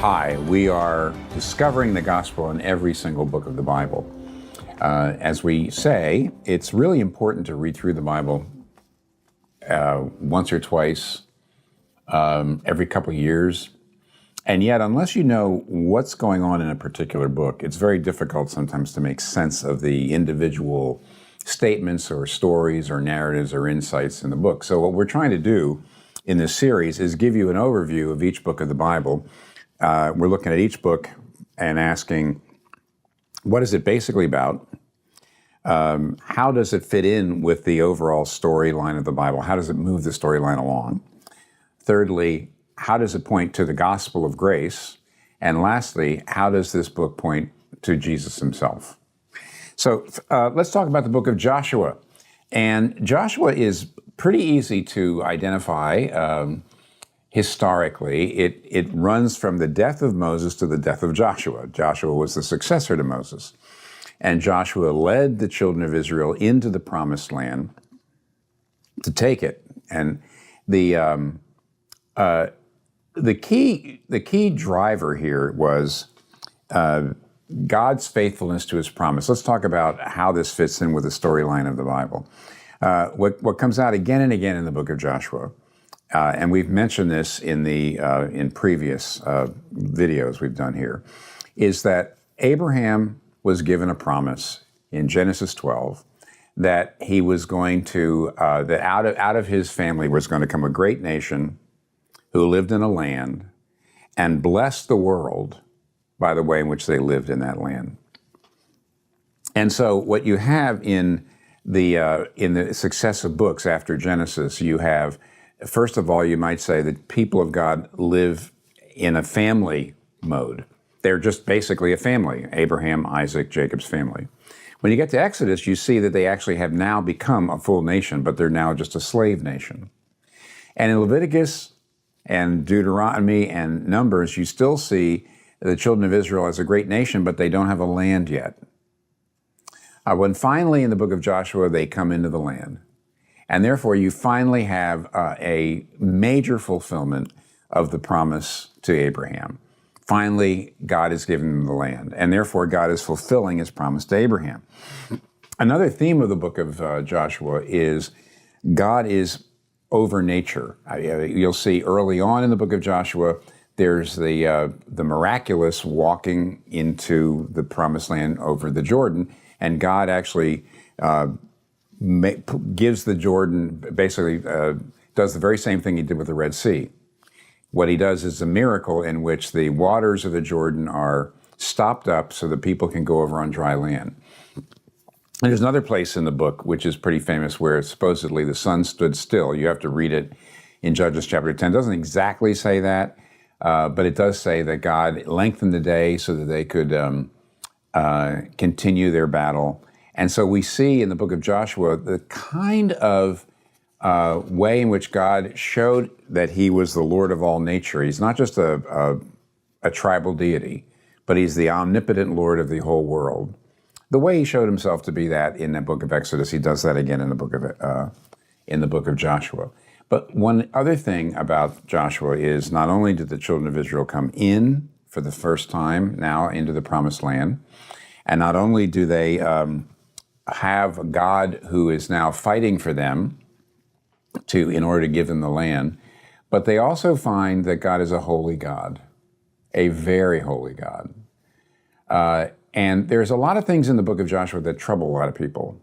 Hi, we are discovering the gospel in every single book of the Bible. As we say, it's really important to read through the Bible once or twice every couple of years. And yet, unless you know what's going on in a particular book, it's very difficult sometimes to make sense of the individual statements or stories or narratives or insights in the book. So what we're trying to do in this series is give you an overview of each book of the Bible. We're looking at each book and asking, what is it basically about? How does it fit in with the overall storyline of the Bible? How does it move the storyline along? Thirdly, how does it point to the gospel of grace? And lastly, how does this book point to Jesus himself? So let's talk about the book of Joshua. And Joshua is pretty easy to identify historically. It runs from the death of Moses to the death of Joshua. Joshua was the successor to Moses. And Joshua led the children of Israel into the promised land to take it. And the key driver here was God's faithfulness to his promise. Let's talk about how this fits in with the storyline of the Bible. What comes out again and again in the book of Joshua, and we've mentioned this in previous videos we've done here, is that Abraham was given a promise in Genesis 12 that he was going to, that out of his family was going to come a great nation who lived in a land and blessed the world by the way in which they lived in that land. And so what you have in the successive books after Genesis, you have, first of all, you might say that people of God live in a family mode. They're just basically a family, Abraham, Isaac, Jacob's family. When you get to Exodus, you see that they actually have now become a full nation, but they're now just a slave nation. And in Leviticus and Deuteronomy and Numbers, you still see the children of Israel as a great nation, but they don't have a land yet. When finally in the book of Joshua, they come into the land. And therefore, you finally have a major fulfillment of the promise to Abraham. Finally, God has given them the land, and therefore God is fulfilling his promise to Abraham. Another theme of the book of Joshua is God is over nature. You'll see early on in the book of Joshua, there's the miraculous walking into the promised land over the Jordan, and God actually gives the Jordan, basically does the very same thing he did with the Red Sea. What he does is a miracle in which the waters of the Jordan are stopped up so that people can go over on dry land. And there's another place in the book which is pretty famous where supposedly the sun stood still. You have to read it in Judges chapter 10. It doesn't exactly say that, but it does say that God lengthened the day so that they could continue their battle. And so we see in the book of Joshua the kind of way in which God showed that he was the Lord of all nature. He's not just a tribal deity, but he's the omnipotent Lord of the whole world. The way he showed himself to be that in the book of Exodus, he does that again in the book of Joshua. But one other thing about Joshua is not only did the children of Israel come in for the first time now into the promised land, and not only do they have a God who is now fighting for them in order to give them the land, but they also find that God is a holy God, a very holy God. And there's a lot of things in the book of Joshua that trouble a lot of people.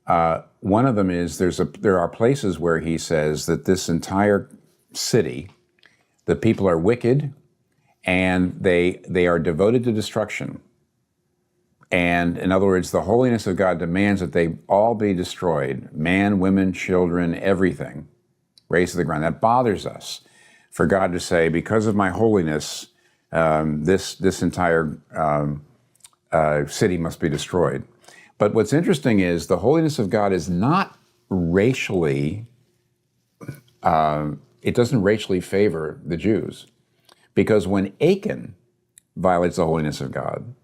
One of them is there are places where he says that this entire city, the people are wicked and they are devoted to destruction. And in other words, the holiness of God demands that they all be destroyed. Man, women, children, everything, raised to the ground. That bothers us for God to say, because of my holiness, this entire city must be destroyed. But what's interesting is the holiness of God is not racially, it doesn't racially favor the Jews. Because when Achan violates the holiness of God,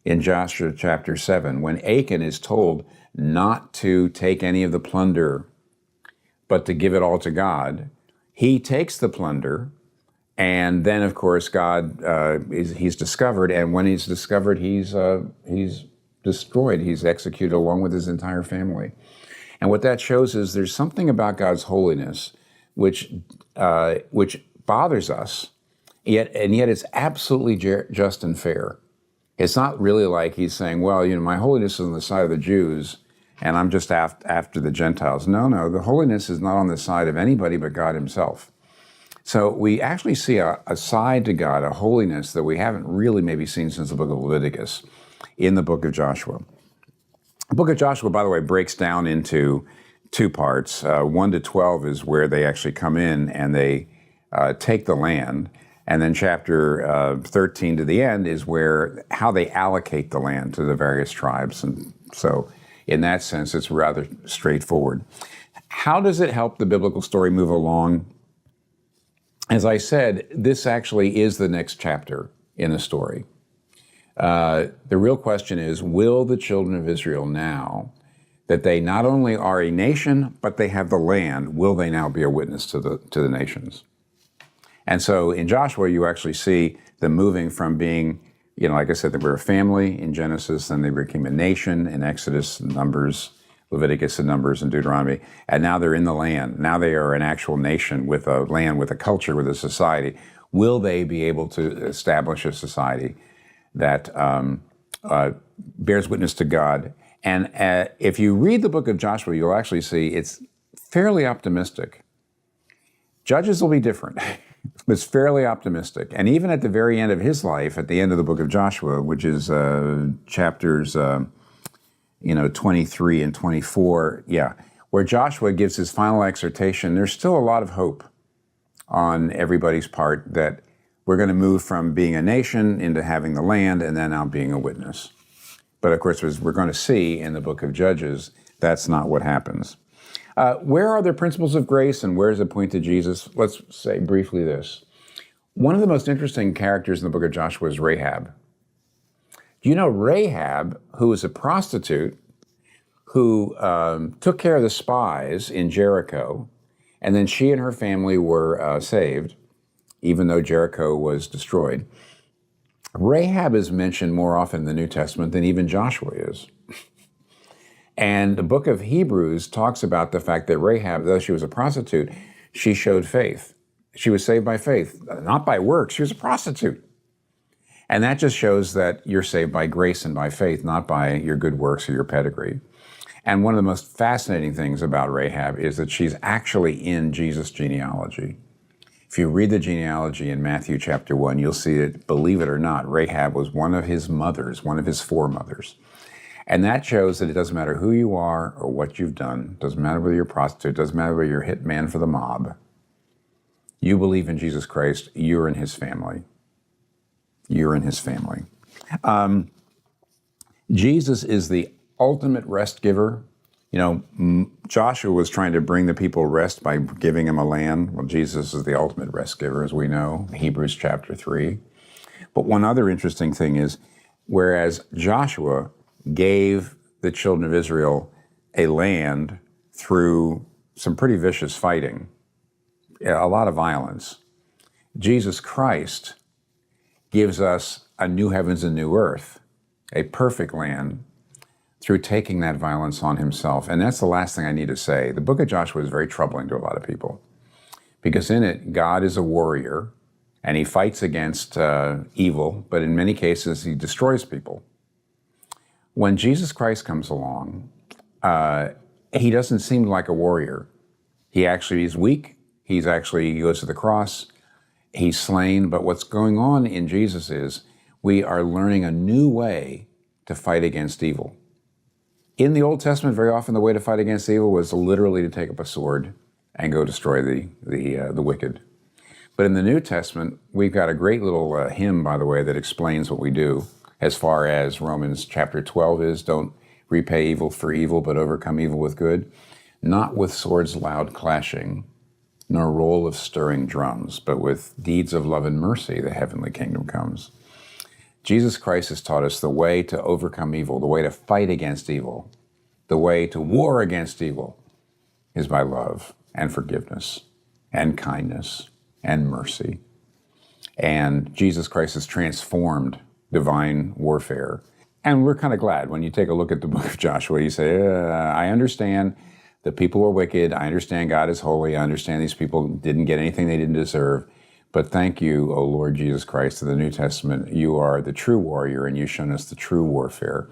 in Joshua chapter 7, when Achan is told not to take any of the plunder, but to give it all to God, he takes the plunder And then, of course, he's discovered, and when he's discovered, he's destroyed. He's executed along with his entire family. And what that shows is there's something about God's holiness which bothers us, yet it's absolutely just and fair. It's not really like he's saying, well, my holiness is on the side of the Jews, and I'm just after the Gentiles. No, the holiness is not on the side of anybody but God himself. So we actually see a side to God, a holiness that we haven't really maybe seen since the book of Leviticus in the book of Joshua. The book of Joshua, by the way, breaks down into two parts. 1 to 12 is where they actually come in and they take the land. And then chapter 13 to the end is how they allocate the land to the various tribes. And so in that sense, it's rather straightforward. How does it help the biblical story move along? As I said, this actually is the next chapter in the story. The real question is, will the children of Israel now, that they not only are a nation, but they have the land, will they now be a witness to the nations? And so in Joshua, you actually see them moving from being, like I said, they were a family in Genesis, then they became a nation in Exodus, Numbers, Leviticus, and Numbers, and Deuteronomy, and now they're in the land. Now they are an actual nation with a land, with a culture, with a society. Will they be able to establish a society that bears witness to God? And if you read the book of Joshua, you'll actually see it's fairly optimistic. Judges will be different. It's fairly optimistic. And even at the very end of his life, at the end of the book of Joshua, which is chapters 23 and 24, where Joshua gives his final exhortation, there's still a lot of hope on everybody's part that we're going to move from being a nation into having the land and then now being a witness. But of course, as we're going to see in the book of Judges, that's not what happens. Where are the principles of grace and where does it point to Jesus? Let's say briefly this. One of the most interesting characters in the book of Joshua is Rahab. Do you know Rahab, who was a prostitute, who took care of the spies in Jericho, and then she and her family were saved, even though Jericho was destroyed? Rahab is mentioned more often in the New Testament than even Joshua is. And the book of Hebrews talks about the fact that Rahab, though she was a prostitute, she showed faith. She was saved by faith, not by works. She was a prostitute. And that just shows that you're saved by grace and by faith, not by your good works or your pedigree. And one of the most fascinating things about Rahab is that she's actually in Jesus' genealogy. If you read the genealogy in Matthew chapter 1, you'll see that, believe it or not, Rahab was one of his mothers, one of his foremothers. And that shows that it doesn't matter who you are or what you've done. It doesn't matter whether you're a prostitute. It doesn't matter whether you're a hit man for the mob. You believe in Jesus Christ. You're in his family. You're in his family. Jesus is the ultimate rest giver. Joshua was trying to bring the people rest by giving them a land. Well, Jesus is the ultimate rest giver, as we know, Hebrews chapter 3. But one other interesting thing is, whereas Joshua gave the children of Israel a land through some pretty vicious fighting, a lot of violence, Jesus Christ gives us a new heavens and new earth, a perfect land, through taking that violence on himself. And that's the last thing I need to say. The book of Joshua is very troubling to a lot of people because in it, God is a warrior and he fights against evil, but in many cases, he destroys people. When Jesus Christ comes along, he doesn't seem like a warrior. He actually is weak. He goes to the cross. He's slain. But what's going on in Jesus is we are learning a new way to fight against evil. In the Old Testament, very often the way to fight against evil was literally to take up a sword and go destroy the wicked. But in the New Testament, we've got a great little hymn, by the way, that explains what we do as far as Romans chapter 12 is, don't repay evil for evil, but overcome evil with good. Not with swords loud clashing, nor roll of stirring drums, but with deeds of love and mercy the heavenly kingdom comes. Jesus Christ has taught us the way to overcome evil, the way to fight against evil, the way to war against evil is by love and forgiveness and kindness and mercy. And Jesus Christ has transformed divine warfare. And we're kind of glad when you take a look at the book of Joshua, you say, I understand the people were wicked. I understand God is holy. I understand these people didn't get anything they didn't deserve. But thank you, O Lord Jesus Christ, in the New Testament, you are the true warrior, and you've shown us the true warfare,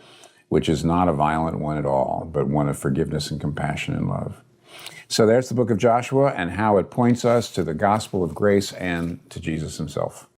which is not a violent one at all, but one of forgiveness and compassion and love. So there's the book of Joshua and how it points us to the gospel of grace and to Jesus himself.